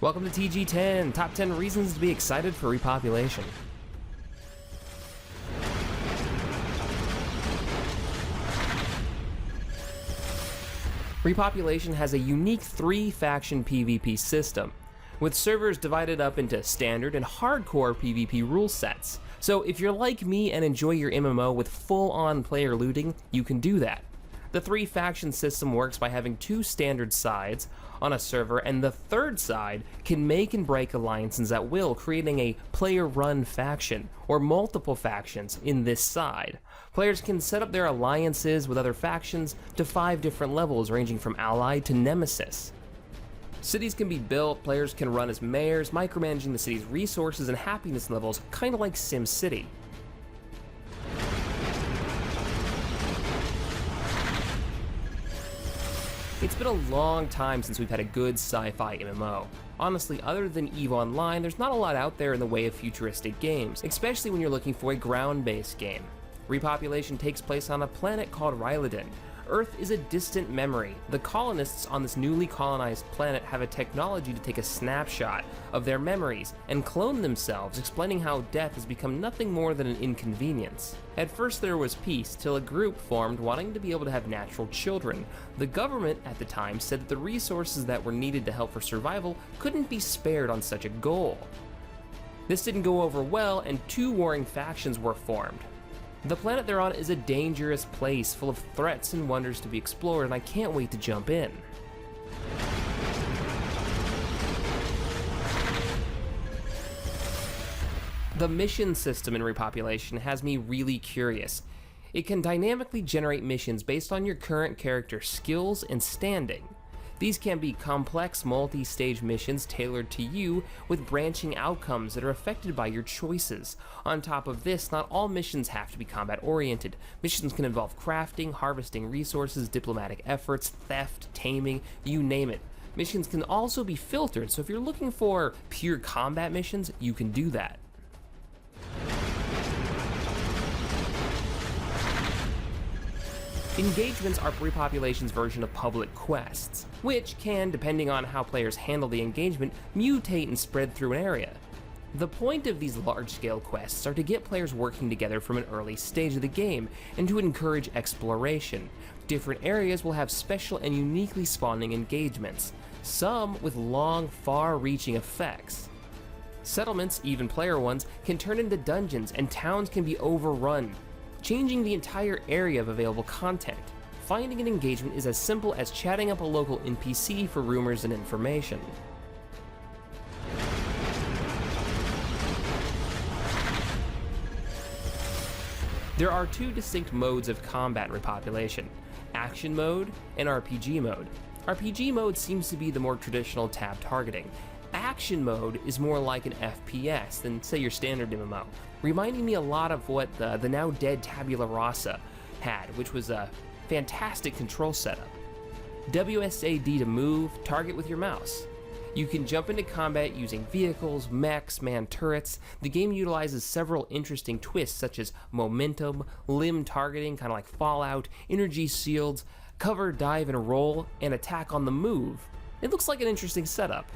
Welcome to TG10, top 10 reasons to be excited for Repopulation. Repopulation has a unique 3-faction PvP system, with servers divided up into standard and hardcore PvP rule sets. So if you're like me and enjoy your MMO with full-on player looting, you can do that. The 3-faction system works by having 2 standard sides on a server, and the third side can make and break alliances at will, creating a player-run faction, or multiple factions in this side. Players can set up their alliances with other factions to 5 different levels, ranging from Allied to Nemesis. Cities can be built, players can run as mayors, micromanaging the city's resources and happiness levels, kind of like SimCity. It's been a long time since we've had a good sci-fi MMO. Honestly, other than EVE Online, there's not a lot out there in the way of futuristic games, especially when you're looking for a ground-based game. Repopulation takes place on a planet called Rylodon. Earth is a distant memory. The colonists on this newly colonized planet have a technology to take a snapshot of their memories and clone themselves, explaining how death has become nothing more than an inconvenience. At first there was peace, till a group formed wanting to be able to have natural children. The government at the time said that the resources that were needed to help for survival couldn't be spared on such a goal. This didn't go over well, and 2 warring factions were formed. The planet they're on is a dangerous place, full of threats and wonders to be explored, and I can't wait to jump in. The mission system in Repopulation has me really curious. It can dynamically generate missions based on your current character's skills and standing. These can be complex, multi-stage missions tailored to you, with branching outcomes that are affected by your choices. On top of this, not all missions have to be combat-oriented. Missions can involve crafting, harvesting resources, diplomatic efforts, theft, taming, you name it. Missions can also be filtered, so if you're looking for pure combat missions, you can do that. Engagements are Repopulation's version of public quests, which can, depending on how players handle the engagement, mutate and spread through an area. The point of these large-scale quests are to get players working together from an early stage of the game, and to encourage exploration. Different areas will have special and uniquely spawning engagements, some with long, far-reaching effects. Settlements, even player ones, can turn into dungeons, and towns can be overrun, changing the entire area of available content. Finding an engagement is as simple as chatting up a local NPC for rumors and information. There are 2 distinct modes of combat in Repopulation: Action Mode and RPG Mode. RPG Mode seems to be the more traditional tab targeting. Action Mode is more like an FPS than, say, your standard MMO, reminding me a lot of what the now dead Tabula Rasa had, which was a fantastic control setup. WSAD to move, target with your mouse. You can jump into combat using vehicles, mechs, manned turrets. The game utilizes several interesting twists such as momentum, limb targeting, kind of like Fallout, energy shields, cover, dive and roll, and attack on the move. It looks like an interesting setup.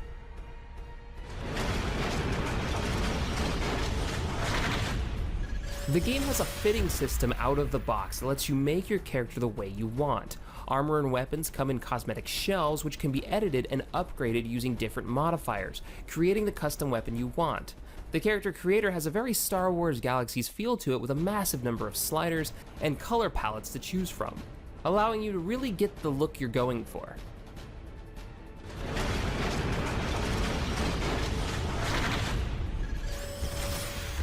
The game has a fitting system out of the box that lets you make your character the way you want. Armor and weapons come in cosmetic shells, which can be edited and upgraded using different modifiers, creating the custom weapon you want. The character creator has a very Star Wars Galaxies feel to it, with a massive number of sliders and color palettes to choose from, allowing you to really get the look you're going for.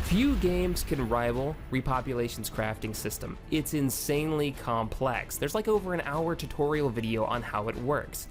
Few games can rival Repopulation's crafting system. It's insanely complex. There's like over an hour tutorial video on how it works.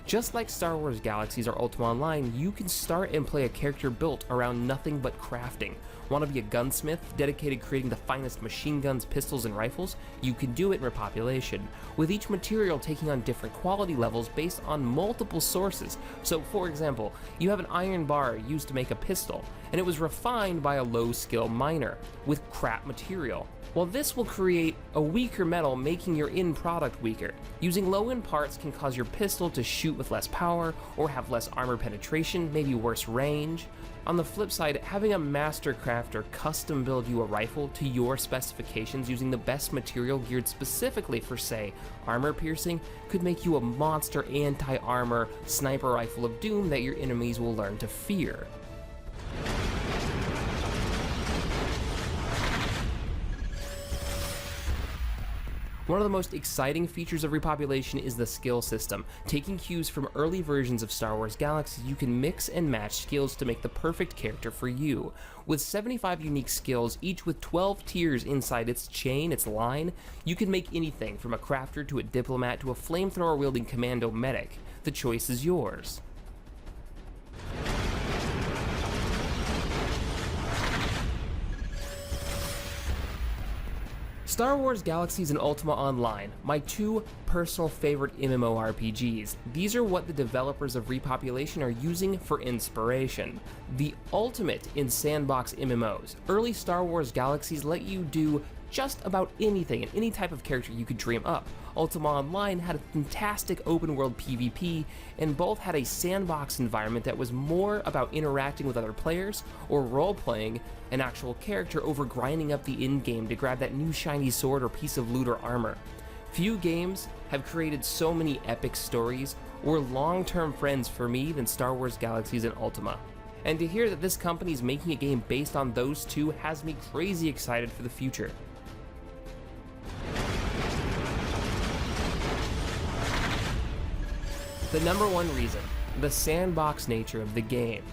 Just like Star Wars Galaxies or Ultima Online, you can start and play a character built around nothing but crafting. Want to be a gunsmith, dedicated creating the finest machine guns, pistols, and rifles? You can do it in Repopulation, with each material taking on different quality levels based on multiple sources. So for example, you have an iron bar used to make a pistol. and it was refined by a low-skill miner with crap material. While this will create a weaker metal, making your end product weaker. Using low-end parts can cause your pistol to shoot with less power or have less armor penetration, maybe worse range. On the flip side, having a master crafter custom build you a rifle to your specifications using the best material geared specifically for, say, armor piercing could make you a monster anti-armor sniper rifle of doom that your enemies will learn to fear. One of the most exciting features of Repopulation is the skill system. Taking cues from early versions of Star Wars Galaxies, you can mix and match skills to make the perfect character for you. With 75 unique skills, each with 12 tiers inside its chain, its line, you can make anything from a crafter to a diplomat to a flamethrower-wielding commando medic. The choice is yours. Star Wars Galaxies and Ultima Online, my two personal favorite MMORPGs. These are what the developers of Repopulation are using for inspiration. The ultimate in sandbox MMOs. Early Star Wars Galaxies let you do just about anything and any type of character you could dream up. Ultima Online had a fantastic open world PvP, and both had a sandbox environment that was more about interacting with other players or role-playing an actual character over grinding up the in-game to grab that new shiny sword or piece of loot or armor. Few games have created so many epic stories or long-term friends for me than Star Wars Galaxies and Ultima. And to hear that this company is making a game based on those two has me crazy excited for the future. The number one reason, the sandbox nature of the game.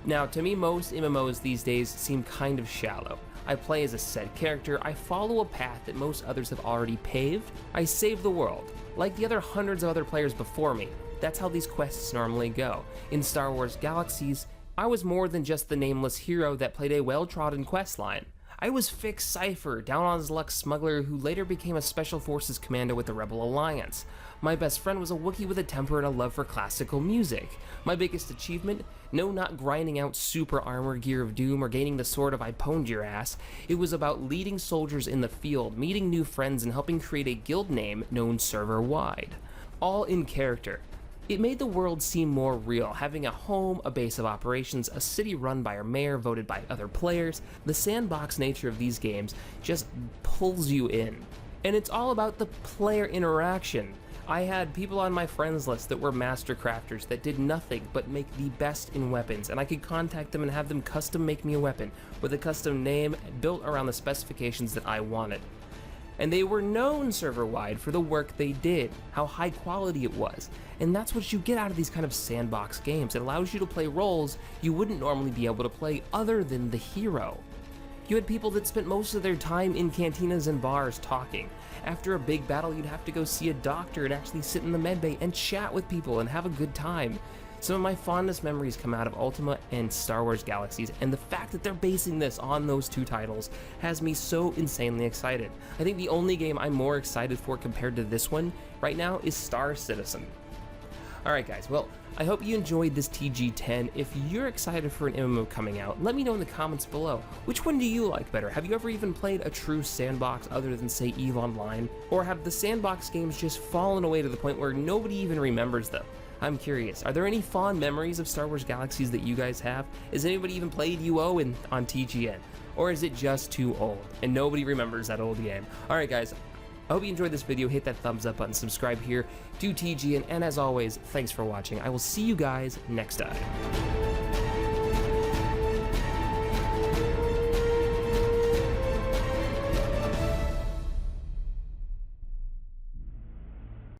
Now, to me, most MMOs these days seem kind of shallow. I play as a set character, I follow a path that most others have already paved, I save the world, like the other hundreds of other players before me. That's how these quests normally go. In Star Wars Galaxies, I was more than just the nameless hero that played a well-trodden questline. I was Fix Cypher, down on his luck smuggler who later became a Special Forces commando with the Rebel Alliance. My best friend was a Wookiee with a temper and a love for classical music. My biggest achievement? No, not grinding out super armor gear of doom or gaining the sword of I pwned your ass. It was about leading soldiers in the field, meeting new friends, and helping create a guild name known server-wide. All in character. It made the world seem more real, having a home, a base of operations, a city run by our mayor voted by other players. The sandbox nature of these games just pulls you in. And it's all about the player interaction. I had people on my friends list that were master crafters that did nothing but make the best in weapons, and I could contact them and have them custom make me a weapon with a custom name built around the specifications that I wanted. And they were known server-wide for the work they did, how high quality it was. And that's what you get out of these kind of sandbox games. It allows you to play roles you wouldn't normally be able to play other than the hero. You had people that spent most of their time in cantinas and bars talking. After a big battle, you'd have to go see a doctor and actually sit in the medbay and chat with people and have a good time. Some of my fondest memories come out of Ultima and Star Wars Galaxies, and the fact that they're basing this on those two titles has me so insanely excited. I think the only game I'm more excited for compared to this one right now is Star Citizen. Alright guys, well, I hope you enjoyed this TG10. If you're excited for an MMO coming out, let me know in the comments below. Which one do you like better? Have you ever even played a true sandbox other than, say, EVE Online? Or have the sandbox games just fallen away to the point where nobody even remembers them? I'm curious, are there any fond memories of Star Wars Galaxies that you guys have? Has anybody even played UO on TGN? Or is it just too old and nobody remembers that old game? Alright guys, I hope you enjoyed this video. Hit that thumbs up button, subscribe here to TGN, and as always, thanks for watching. I will see you guys next time.